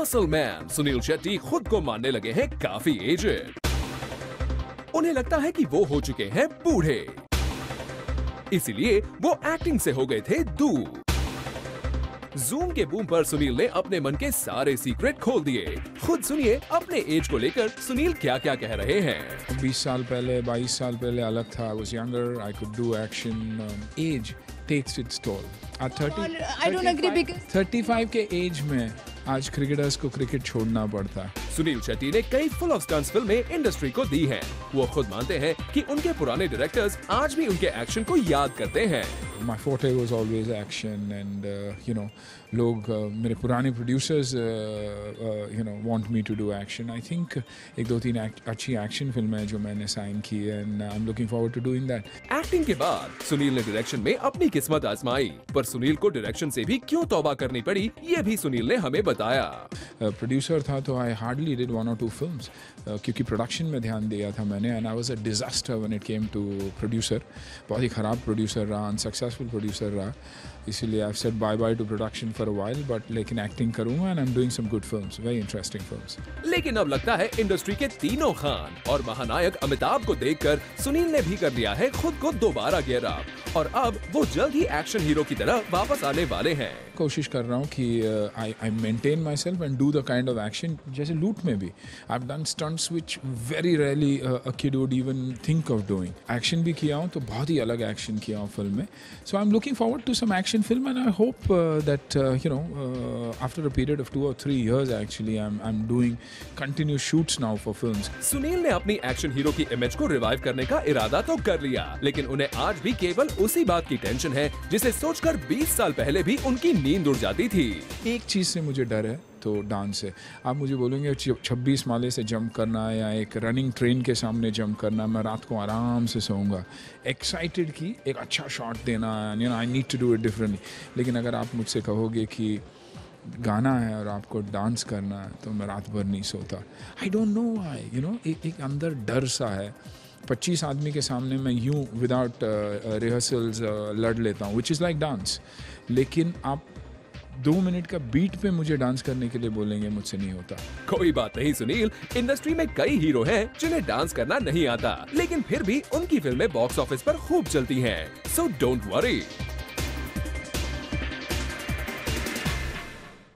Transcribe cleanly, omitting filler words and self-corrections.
Muscle man Sunil Shetty खुद को मानने लगे हैं काफी एजेड। उन्हें लगता है कि वो हो चुके हैं बूढ़े, इसीलिए वो एक्टिंग से हो गए थे दूर। जूम के बूम पर सुनील ने अपने मन के सारे सीक्रेट खोल दिए। खुद सुनिए अपने एज को लेकर सुनील क्या क्या कह रहे हैं। 20 साल पहले, 22 साल पहले अलग था। I was younger, I could do action. Age takes its toll. At 30, I don't agree because 35 के एज में आज क्रिकेटर्स को क्रिकेट छोड़ना पड़ता है। सुनील शेट्टी ने कई फुल ऑफ स्टंट्स फिल्में इंडस्ट्री को दी हैं। वो खुद मानते हैं कि उनके पुराने डायरेक्टर्स आज भी उनके एक्शन को याद करते हैं। My forte was always action and लोग मेरे पुराने producers want me to do action. I think एक दो तीन अच्छी एक्शन फिल्में हैं जो मैंने साइन की and I'm looking forward to doing that. Acting के बाद सुनील ने डायरेक्शन में अपनी किस्मत आजमाई, पर सुनील को डायरेक्शन से भी क्यों तौबा करनी पड़ी, ये भी सुनील ने हमें बताया। प्रोड्यूसर था तो I hardly did 1 or 2 films क्योंकि प्रोडक्शन में ध्यान दिया था मैंने and I was a disaster when it came to producer. बहुत ही खराब प्रोड्यूसर रहा, अनसक्सेसफुल प्रोड्यूसर रहा, इसीलिए I've said bye bye to production for a while, but लेकिन एक्टिंग करूँगा and I'm doing some good films, very interesting films. लेकिन अब लगता है इंडस्ट्री के तीनों खान और महानायक अमिताभ को देखकर सुनील ने भी कर लिया है खुद को दोबारा गियर अप, और अब वो जल्द ही एक्शन हीरो की तरह वापस आने वाले हैं। कोशिश कर रहा हूँ कि I maintain myself and do the kind of action जैसे लूट में भी I've done stunts which very rarely a kid would even think of doing. Action भी किया हूँ तो बहुत ही अलग एक्शन किया हूँ फिल्म में, so I'm looking forward to some action film and I hope that after a period of 2 or 3 years actually I'm doing continuous shoots now for films. Sunil ने अपनी एक्शन हीरो की इमेज को revive करने का इरादा तो कर लिया, लेकिन उन्हें आज भी केवल उसी बात की टेंशन है जिसे सोचकर 20 साल पहले भी उनकी नींद उड़ जाती थी। एक चीज से मुझे डर है तो डांस से। आप मुझे बोलेंगे 26 माले से जंप करना या एक रनिंग ट्रेन के सामने जंप करना, मैं रात को आराम से सोऊंगा एक्साइटेड कि एक अच्छा शॉट देना, I need to do it differently. लेकिन अगर आप मुझसे कहोगे कि गाना है और आपको डांस करना है तो मैं रात भर नहीं सोता। आई डोंट नो व्हाई, एक अंदर डर सा है। 25 आदमी के सामने मैं यूं विदाउट रिहर्सल्स लड़ लेता हूँ, विच इज़ लाइक डांस। लेकिन आप 2 मिनट का बीट पे मुझे डांस करने के लिए बोलेंगे, मुझसे नहीं होता। कोई बात नहीं सुनील, इंडस्ट्री में कई हीरो हैं जिन्हें डांस करना नहीं आता, लेकिन फिर भी उनकी फिल्में बॉक्स ऑफिस पर खूब चलती हैं। So don't worry.